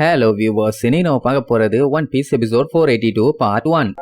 Hello viewers, இன்னைக்கு நம்ம பார்க்க போறது One Piece episode 482 part 1.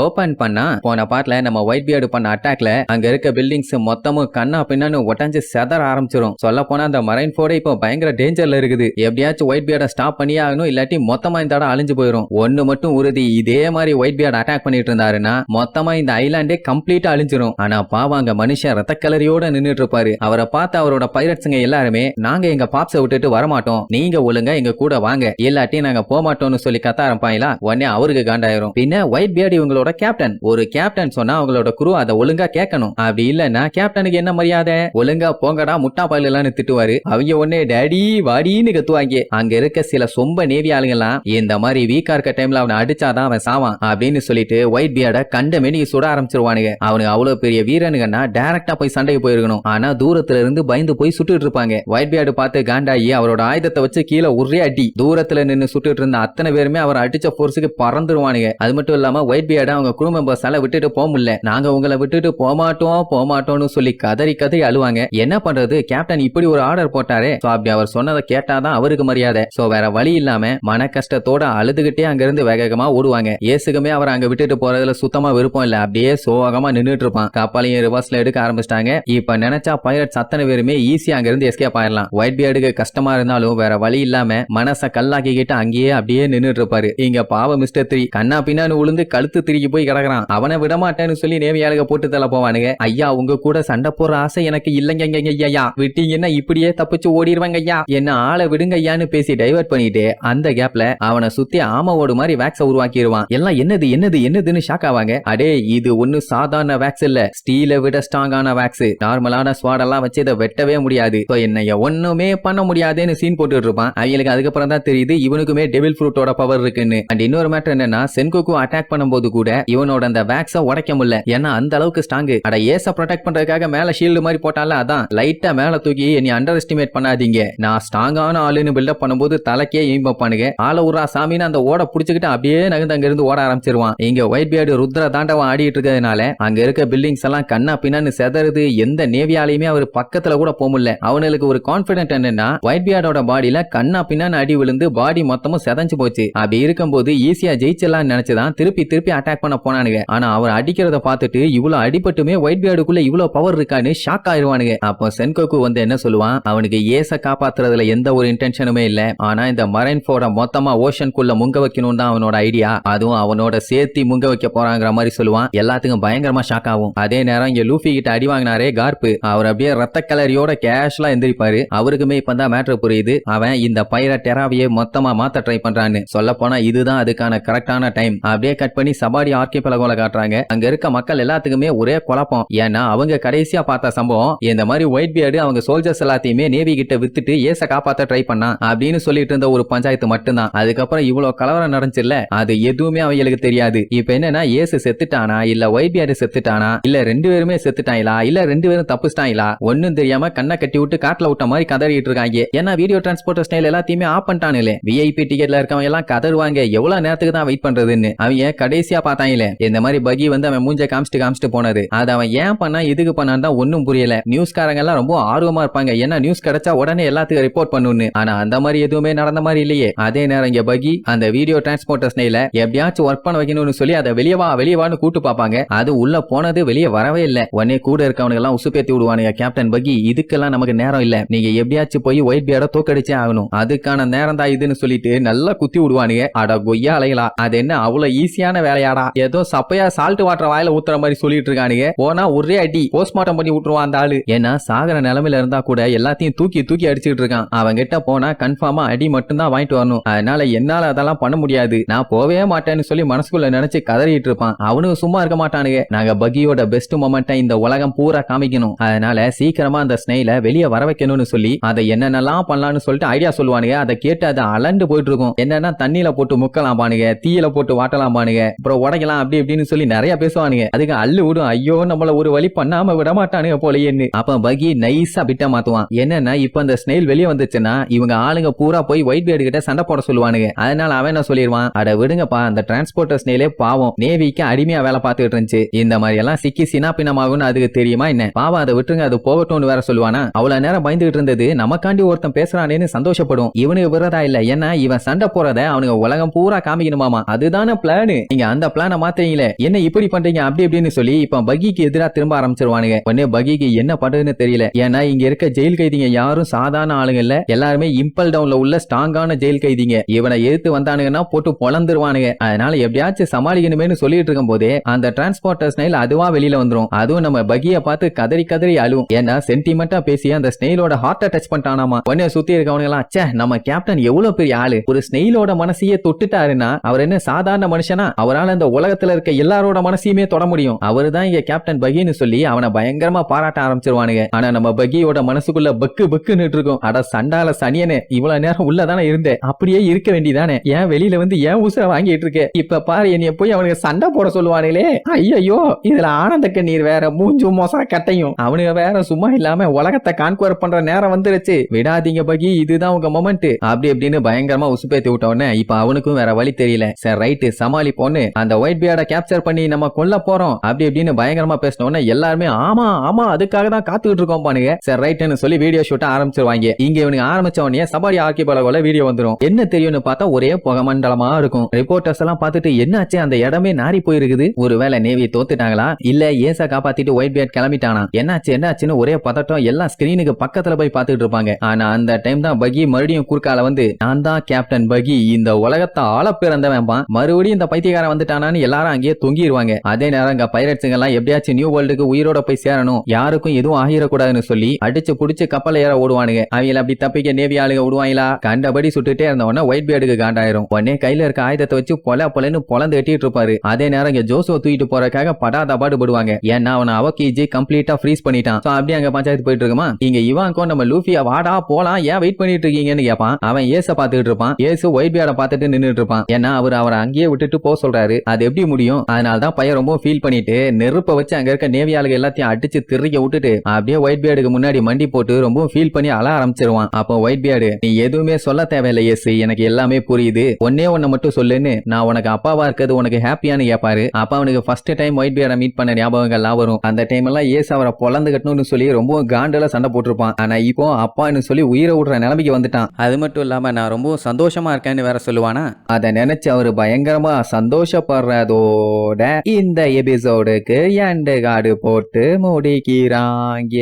Open பண்ணா போன பார்ட்ல நம்ம ஒயிட் பியர்டு பண்ண அட்டாக்ல அங்க இருக்க பில்டிங்ஸ் மொத்தமும் கண்ணா பின்னான்னு ஒட்டஞ்சு செதற ஆரம்பிச்சிரும். சொல்ல போனா அந்த மரைன் ஃபோர்ட் இப்போ பயங்கர டேஞ்சர்ல இருக்குது. எப்படியாச்சும் ஒயிட் பியர்டை ஸ்டாப் பண்ணி ஆகணும், இல்லாட்டி மொத்தமா இந்த இடம் அழிஞ்சு போயிடும். ஒண்ணு மட்டும் உறுதி, இதே மாதிரி ஒயிட் பியர்டு அட்டாக் பண்ணிட்டு இருந்தாருன்னா மொத்தமா இந்த ஐலாண்டே கம்ப்ளீட்டா அழிஞ்சிரும். ஆனா பாவம் அங்க மனுஷன் ரத்த கலரியோட நின்னுட்டு இருப்பாரு. அவரை பார்த்து அவரோட பைரட்ஸுங்க எல்லாருமே நாங்க எங்க பாப்ஸை விட்டுட்டு வரமாட்டோம், நீங்க ஒழுங்கா எங்க கூட வாங்க, இல்லாட்டி நாங்க போக மாட்டோம்னு சொல்லி கத்த ஆரம்பிப்பாங்களா. உடனே அவருக்கு காண்டாயிரும். பின்ன ஒயிட் பியர்டு இவங்களோட கேப்டன், ஒரு கேப்டன் சொன்னா அவங்களோட குரூ அதை ஒழுங்கா கேட்கணும். அப்படி இல்லன்னா கேப்டனுக்கு என்ன மரியாதை, ஒழுங்கா போங்கடா முட்டா பயிலான்னு திட்டுவாரு. அவங்க உடனே டேடி வாடின்னு கத்துவாங்க. அங்க இருக்க சில சொம்ப நேவி ஆளுங்கெல்லாம் இந்த மாதிரி வீக்கா இருக்க டைம்ல அவனை அடிச்சாதான் அவன் சாவான் அப்படின்னு சொல்லிட்டு ஒயிட் பியர்ட கண்ட மேனிக்கு சுட ஆரம்பிச்சிருவானுங்க. அவனுக்கு அவ்வளவு பெரிய வீரனுங்கன்னா டைரக்டா போய் சண்டைக்கு போயிருக்கணும். ஆனா தூரத்துல இருந்து பயந்து போய் சுட்டுட்டு இருப்பாங்க. ஒயிட் பியர்டு பார்த்து காண்டாயி அவரோட ஆயுதத்தை வச்சு கீழே ஒரே அடி. தூரத்துல நின்று சுட்டுட்டு இருந்த அத்தனை பேருமே அவர் அடிச்ச போர்ஸுக்கு பறந்துருவானுங்க. அது மட்டும் இல்லாம ஒயிட் பியர்ட அவங்க குரூ மெம்பர்ஸால விட்டுட்டு போக முடியல. நாங்க உங்களை விட்டுட்டு போமாட்டோம்னு சொல்லி கதறி அழுவாங்க. என்ன பண்றது, கேப்டன் இப்படி ஒரு ஆர்டர் போட்டாரே. அப்படி அவர் சொன்னதை கேட்டாதான் அவருக்கு மரியாதை. சோ வேற வழி இல்லாம மன கஷ்டத்தோட அழுதுகிட்டே அங்க இருந்து வேகமா ஓடுவாங்க. ஏசுக்குமே அவர் அங்க விட்டுட்டு போறதுல சுத்தமா விருப்பம் இல்ல. அப்படியே சோகமா நின்னுட்டு இருப்பான். கப்பலையும் ரிவர்ஸ்ல எடுக்க ஆரம்பிச்சிட்டாங்க. இப்ப நினைச்சா பைரட்ஸ் அத்தனை பேருமே ஈஸியா அங்க இருந்து எஸ்கேப் ஆயிடலாம். ஒயிட் பியர்டுக்கு கஷ்டமா இருந்தாலும் வேற வழி இல்லாம மனச கல்லாக்கிக்கிட்டு அங்கேயே அப்படியே நின்னுட்டு இருப்பாரு. இங்க பாவ மிஸ்டர் 3 கண்ணா பின்னான்னு உளுந்து கழுத்து திருக்கி போய் கிடக்குறான். அவனை விடமாட்டேன்னு சொல்லி நேவியாளுக போட்டு தள்ள போவானுங்க. ஐயா உங்க கூட சண்டை போற ஆசை எனக்கு இல்லைங்க ஐயா, விட்டீங்கன்னா இப்படியே தப்பிச்சு ஓடிடுவாங்க ஐயா, என்ன ஆளை விடுங்க ஐயான்னு பேசி டைவர்ட் பண்ணிட்டு அந்த கேப்ல அவனை சுத்தி ஆம ஓடு மாதிரி வேக்ஸ உருவாக்கிடுவான். எல்லாம் என்னதுன்னு ஷாக் ஆவாங்க. அடே இது ஒண்ணு சாதாரண வேக்ஸ் இல்ல, ஸ்டீலை விட ஸ்ட்ராங்கான வேக்ஸ். நார்மலான ஸ்வாட் எல்லாம் வச்சு இதை வெட்டவே முடியாது, என்னைய ஒண்ணுமே பண்ண முடியாதுன்னு சீன் போட்டுட்டு இருப்பான். அவங்களுக்கு அதுக்கப்புறம் தான் தெரியுது இவனுக்குமே டெவில் ஃப்ரூட்டோட பவர் இருக்குன்னு. அண்ட் இன்னொரு மேட்டர் என்னன்னா, சென்கோக்கு அட்டாக் பண்ணும்போது கூட இவனோட அந்த வேக்ஸ உடைக்க முடியல, ஏன்னா அந்த அளவுக்கு ஸ்ட்ராங். அட ஏச ப்ரொடெக்ட் பண்றதுக்காக மேல ஷீல்டு மாதிரி போட்டால, அதான் லைட்டா மேல தூக்கி நீ அண்டர் எஸ்டிமேட் பண்ணாதீங்க, நான் ஸ்ட்ராங்கான ஆளுன்னு பில்டப் பண்ணும்போது தலைக்கே எய்ம் வைப்பானுங்க. ஆள உரா சாமின்னு அந்த ஓட புடிச்சுக்கிட்டு அப்படியே நகர்ந்து அங்க இருந்து ஓட ஆரம்பிச்சிருவான். இங்க ஒயிட் பியர்டு ருத்ர தாண்டவம் ஆடிட்டு இருக்கிறதுனால அங்க இருக்க பில்டிங்ஸ் எல்லாம் கண்ணா பின்னான்னு செதறுது. எந்த நேவியாலையுமே அவர் பக்கத்துல கூட போக முடியல. அவனுக்கு ஒரு கான்பிடென்ட் என்னன்னா, ஒயிட் பியர்டோட பாடியில கண்ணா பின்னான்னு அடி விழுந்து பாடி மொத்தமும் செதஞ்சு போச்சு. அப்படி இருக்கும்போது ஈஸியா ஜெயிச்சலாம் நினைச்சுதான் திருப்பி அட்டாக் பண்ண போனானுங்க. ஆனா அவர் அடிக்கிறத பார்த்துட்டு இவ்வளவு அடிபட்டுமே ஒயிட் பியர்டுக்குள்ள இவ்வளவு பவர் இருக்கான்னு ஷாக் ஆயிருவானுங்க. அப்போ சென்கோக்கு வந்து என்ன சொல்லுவான், அவனுக்கு ஏச காப்பாத்துறதுல எந்த ஒரு இன்டென்ஷனுமே இல்ல, ஆனா இந்த மரைன் ஃபோர்ட மொத்தமா ஓஷனுக்குள்ள முங்க வைக்கணும் தான் அவனோட ஐடியா, அதுவும் அவனோட சேர்த்தி முங்க வைக்க போறாங்கிற மாதிரி சொல்லுவான். எல்லாத்துக்கும் பயங்கரமா ஷாக் ஆகும். அதே நேரம் இங்க லூஃபி கிட்ட அடி வாங்கினாரே கார்ப்பு, அவர் அப்படியே ரத்த கலரியோட கேஷ்லா எந்திரிப்பாரு. அவருக்குமே இப்பதான் மேட்டர் புரியுது, அவன் இந்த பைரட் டெராவியை மொத்தமா மாத்த ட்ரை பண்றான்னு. சொல்ல போனா இதுதான் அதுக்கான கரெக்டான டைம். அப்படியே கட் பண்ணி சபாடி ஆர்கிபெலகோல காட்டுறாங்க. அங்க இருக்க மக்கள் எல்லாத்துக்குமே ஒரே குழப்பம். ஏன்னா அவங்க கடைசியா பார்த்த சம்பவம் இந்த மாதிரி ஒயிட் பியர்டு அவங்க சோல்ஜர்ஸ் எல்லாத்தையுமே நேவி கிட்ட வித்துட்டு ஏச காப்பாத்த ட்ரை பண்ணா அப்படின்னு சொல்லிட்டு இருந்த ஒரு பஞ்சாயத்து மட்டும்தான். அதுக்கப்புறம் இவ்வளவு கலவரம் நடந்துச்சுல்ல, அது எதுவுமே அவங்களுக்கு தெரியாது. இப்ப என்னன்னா, ஏசு செத்துட்டானா இல்ல ஒயிட் பியர்டு செத்துட்டானா இல்ல ரெண்டு பேருமே செத்துட்டாங்களா இல்ல ரெண்டு பேரும் தப்புச்சிட்டாங்களா ஒன்னும் தெரியாம கண்ணை கட்டி விட்டு காட்டுல விட்ட மாதிரி கதறிட்டு இருக்காங்க. ஏன்னா வீடியோ டிரான்ஸ்போர்ட் ஸ்டைல் எல்லாத்தையுமே ஆஃப் பண்ணிட்டானுங்களே. விஐபி டிக்கெட்ல இருக்கவங்க எல்லாம் கதறுவாங்க, எவ்வளவு நேரத்துக்கு தான் வெயிட் பண்றதுன்னு. அவங்க கடைசியா பார்த்தாங்களே இந்த மாதிரி பகி வந்து அவன் மூஞ்ச காமிச்சிட்டு போனது, அது அவன் ஏன் பண்ணா இதுக்கு பண்ணான்னு தான் ஒன்னும் புரியல. நியூஸ்காரங்க எல்லாம் ரொம்ப ஆர்வமா இருப்பாங்க, ஏன்னா நியூஸ் கிடைச்சா உடனே எல்லாத்துக்கும் ரிப்போர்ட் பண்ணணும்னு. ஆனா அந்த மாதிரி எதுவுமே நடந்த மாதிரி இல்லையே. அதே நேரம் இங்க பகி அந்த வீடியோ டிரான்ஸ்போர்ட்டர் ஸ்டைல எப்படியாச்சும் ஒர்க் பண்ண வைக்கணும்னு சொல்லி அதை வெளியவான்னு கூட்டு பாப்பாங்க. அது உள்ள போனது வெளியே வரவே இல்ல. உடனே கூட இருக்கவனுங்க எல்லாம் உசுப்பேத்தி விடுவானுங்க, கேப்டன் பகி இதுக்கெல்லாம் நமக்கு நேரம் இல்ல, நீங்க எப்படியாச்சும் போய் ஒயிட் பியர்ட தோக்கடிச்சே ஆகணும், அதுக்கான நேரம் தான் இதுன்னு சொல்லிட்டு நல்லா குத்தி விடுவானுங்க. அட கொய்யா அலைகளா, அது என்ன அவ்வளவு ஈஸியான வேலையாடா, ஏதோ சப்பையா சால்ட் வாட்டர் வாயில ஊத்துற மாதிரி சொல்லிட்டு இருக்கானுங்க. போனா ஒரே அடி போஸ்ட்மார்ட்டம் பண்ணி விட்டுருவான் அந்த ஆளு. ஏன்னா சாகர நிலைமையில இருந்தா கூட எல்லாத்தையும் தூக்கி அடிச்சுட்டு இருக்கான். அவங்க கிட்ட போனா கன்ஃபார்மா அடி மட்டும் தான் வாங்கிட்டு வரணும். அதனால என்னால அதெல்லாம் பண்ண முடியாது, நான் போவே மாட்டேன்னு சொல்லி மனசுக்குள்ள நினைச்சு கதறிட்டு இருப்பான். அவனுக்கு சும்மா இருக்க மாட்டானுங்க, நாங்க பகியோட பெஸ்ட் மொமெண்ட்டை இந்த உலகம் பூரா காமிக்கணும், அதனால சீக்கிரமா அந்த ஸ்னெயில வெளியே வர வைக்கணும்னு சொல்லி அதை என்னென்னலாம் பண்ணலாம்னு சொல்லிட்டு ஐடியா சொல்லுவானுங்க. அதை கேட்டு அதை அலண்டு போயிட்டு இருக்கும். என்னன்னா தண்ணியில போட்டு முக்கலாம் பானுங்க, தீயில போட்டு வாட்டலாம் பானுங்க, அப்புறம் சமாளிக்கலாம் அப்படி இப்படின்னு சொல்லி நிறைய பேசுவானுங்க. அதுக்கு அள்ளு விடும், ஐயோ நம்மள ஒரு வழி பண்ணாம விட மாட்டானுங்க போலயேன்னு. அப்ப பகி நைஸா பிட்ட மாத்துவான். என்னன்னா இப்ப அந்த ஸ்னெயில் வெளியே வந்துச்சுன்னா இவங்க ஆளுங்க பூரா போய் ஒயிட் பியர்டு கிட்ட சண்டை போட சொல்லுவானுங்க. அதனால அவன் என்ன சொல்லிடுவான், அட விடுங்கப்பா, அந்த டிரான்ஸ்போர்ட்டர் ஸ்னெயிலே பாவம் நேவிக்கு அடிமையா வேலை பார்த்துட்டு இருந்துச்சு, இந்த மாதிரி எல்லாம் சிக்கி சினா பின்னமாகும்னு அதுக்கு தெரியுமா என்ன, பாவம் அதை விட்டுருங்க, அது போகட்டும்னு வேற சொல்லுவானா. அவ்வளவு நேரம் பயந்துகிட்டு இருந்தது நமக்காண்டி ஒருத்தன் பேசுறானேன்னு சந்தோஷப்படும். இவனுக்கு விரதா இல்ல, ஏன்னா இவன் சண்டை போறத அவனுக்கு உலகம் பூரா காமிக்கணுமாமா. அதுதானே பிளானு. நீங்க அந்த பிளான மாத்தீங்களே, என்ன இப்படி பண்றீங்க அப்படி இப்படின்னு சொல்லி இப்ப பகிக்கு எதிரா திரும்ப ஆரம்பிச்சிருவானுங்க. உடனே பகிக்கு என்ன பண்றதுன்னு தெரியல. ஏன்னா இங்க இருக்க ஜெயில் கைதிங்க யாரும் சாதாரண ஆளுங்க இல்ல, எல்லாருமே இம்பல் டவுன்ல உள்ள ஸ்ட்ராங்கான ஜெயில் கைதிங்க. இவனை எதிர்த்து வந்தானுங்கன்னா போட்டு பொளந்துருவானுங்க. அதனால எப்படியாச்சும் சமாளிக்கணுமேனு சொல்லிட்டு இருக்கும் போதே அந்த டிரான்ஸ்போர்ட்டர் ஸ்னெயில் அதுவா வெளியில வந்துரும். அதுவும் நம்ம பகிய பார்த்து கதறி கதறி அழும். ஏன்னா சென்டிமெண்டா பேசி அந்த ஸ்னெயிலோட ஹார்ட்டை டச் பண்ணிட்டானாமா. உடனே சுத்தி இருக்கவங்க எல்லாம், ச்சே நம்ம கேப்டன் எவ்வளவு பெரிய ஆளு, ஒரு ஸ்னெயிலோட மனசையே தொட்டுட்டாருன்னா அவர் என்ன சாதாரண மனுஷனா, அவரால் அந்த உலகத்துல இருக்க எல்லாரோட மனசையுமே தொட முடியும், அவருதான் இங்க கேப்டன் பகின்னு சொல்லி அவனை பயங்கரமா பாராட்ட ஆரம்பிச்சிருவானுங்க. ஆனா நம்ம பகியோட மனசுக்குள்ள பக்கு பக்குன்னு இருக்கும். அட சண்டால சனியனே, இவ்வளவு நேரம் உள்ளதானே இருந்தேன், அப்படியே இருக்க வேண்டியதானே, ஏன் வெளியில வந்து ஏன் உசுர வாங்கிட்டு இருக்க, இப்ப பாரு என்னைய போய் அவனுக்கு சண்டை போட சொல்லுவானுங்களே. ஐயோ இதுல ஆனந்த கண்ணீர் வேற, மூஞ்சும் மோசா கட்டையும். அவனுங்க வேற சும்மா இல்லாம உலகத்தை கான்குவர் பண்ற நேரம் வந்துருச்சு, விடாதீங்க பகி, இதுதான் உங்க மொமெண்ட் அப்படி அப்படின்னு பயங்கரமா உசுப்பேத்தி விட்டவனே இப்ப அவனுக்கும் வேற வழி தெரியல. சரி ரைட்டு சமாளிப்போன்னு அந்த ஒயிட் பியர்டை கேப்சர் பண்ணி நம்ம கொல்ல போறோம் அப்படி அப்படின்னு பயங்கரமா பேசினோன்னு எல்லாருமே ஆமா ஆமா அதுக்காக தான் காத்துக்கிட்டு இருக்கோம் பானுங்க. சரி ரைட்டுன்னு சொல்லி வீடியோ ஷூட் ஆரம்பிச்சிருவாங்க. இங்க இவனுக்கு ஆரம்பிச்ச உடனே சபாரி ஆர்கிபெலாகோல வீடியோ வந்துரும். என்ன தெரியும்னு பார்த்தா ஒரே புகமண்டலமா இருக்கும். ரிப்போர்ட்டர்ஸ் எல்லாம் பார்த்துட்டு என்னாச்சு, அந்த இடமே நாரி போயிருக்குது, ஒருவேளை நேவி தோத்துட்டாங்களா இல்ல ஏசா காப்பாத்திட்டு ஒயிட் பியர்ட் கிளம்பிட்டானா, என்னாச்சுன்னு ஒரே பதட்டம். எல்லாம் ஸ்கிரீனுக்கு பக்கத்துல போய் பார்த்துட்டு இருப்பாங்க. ஆனா அந்த டைம் தான் பகி மறுபடியும் குறுக்கால வந்து, நான் தான் கேப்டன் பகி, இந்த உலகத்தை ஆள பிறந்தவன், மறுபடியும் இந்த பைத்தியக்காரன் வந்துட்டானான்னு எல்லாரும் அங்கேயே தொங்கிடுவாங்க. அதே நேரம் இங்க பைரட்ஸுங்க எல்லாம் எப்படியாச்சும் நியூ வேர்ல்டுக்கு உயிரோட போய் சேரணும், யாருக்கும் எதுவும் ஆகிடக்கூடாதுன்னு சொல்லி அடிச்சு புடிச்சு கப்பல் ஏற ஓடுவானுங்க. அவங்க அப்படி தப்பிக்க நேவி ஆளுங்க விடுவாங்களா, கண்டபடி சுட்டுட்டே இருந்தவொடனே ஒயிட் பியர்டுக்கு காண்டாயிரும். உடனே கையில இருக்க ஆயுதத்தை வச்சு பொலன்னு பொலந்து எட்டிட்டு இருப்பாரு. அதே நேரம் இங்க ஜோசுவ தூக்கிட்டு போறதுக்காக படாத பாடுபடுவாங்க. ஏன்னா அவனை அவக்கீஜி கம்ப்ளீட்டா ஃப்ரீஸ் பண்ணிட்டான். அப்படியே அங்க பஞ்சாயத்து போயிட்டு இருக்குமா. இங்க இவான்கோ நம்ம லூஃபியா வாடா போலாம், ஏன் வெயிட் பண்ணிட்டு இருக்கீங்கன்னு கேட்பான். அவன் ஏச பாத்துட்டு இருப்பான். ஏசு ஒயிட் பியர்டை பார்த்துட்டு நின்னுட்டு இருப்பான். ஏன்னா அவரை அங்கேயே விட்டுட்டு போக சொல்றாரு. அது எப்படி முடியும், அதனாலதான் பையன் ரொம்ப ஃபீல் பண்ணிட்டு நெருப்ப வச்சு அங்க இருக்க நேவி ஆளுங்க எல்லாத்தையும் அடிச்சு திருக்க விட்டுட்டு அப்படியே ஒயிட் பியர்டுக்கு முன்னாடி மண்டி போட்டு ரொம்ப ஃபீல் பண்ணி அழ ஆரம்பிச்சிருவான். அப்போ ஒயிட் பியர்டு, நீ எதுவுமே சொல்ல தேவையில்லை ஏசு, எனக்கு எல்லாமே புரியுது, ஒன்னே ஒன்ன மட்டும் சொல்லுன்னு, நான் உனக்கு அப்பாவா இருக்கிறது உனக்கு ஹாப்பியானு கேட்பாரு. அப்ப அவனுக்கு ஃபர்ஸ்ட் டைம் ஒயிட் பியர்டை மீட் பண்ண ஞாபகங்கள்லாம் வரும். அந்த டைம் எல்லாம் ஏசு அவரை பொலந்து கட்டணும்னு சொல்லி ரொம்ப காண்டல சண்டை போட்டிருப்பான். ஆனா இப்போ அப்பான்னு சொல்லி உயிரை விடுற நிலைமைக்கு வந்துட்டான். அது மட்டும் இல்லாம நான் ரொம்ப சந்தோஷமா இருக்கேன்னு வேற சொல்லுவானா. அதை நினைச்சு அவரு பயங்கரமா சந்தோஷப்படுறதோட இந்த எபிசோடுக்கு எண்டு கார்டு போட்டு முடிக்கிறாங்க.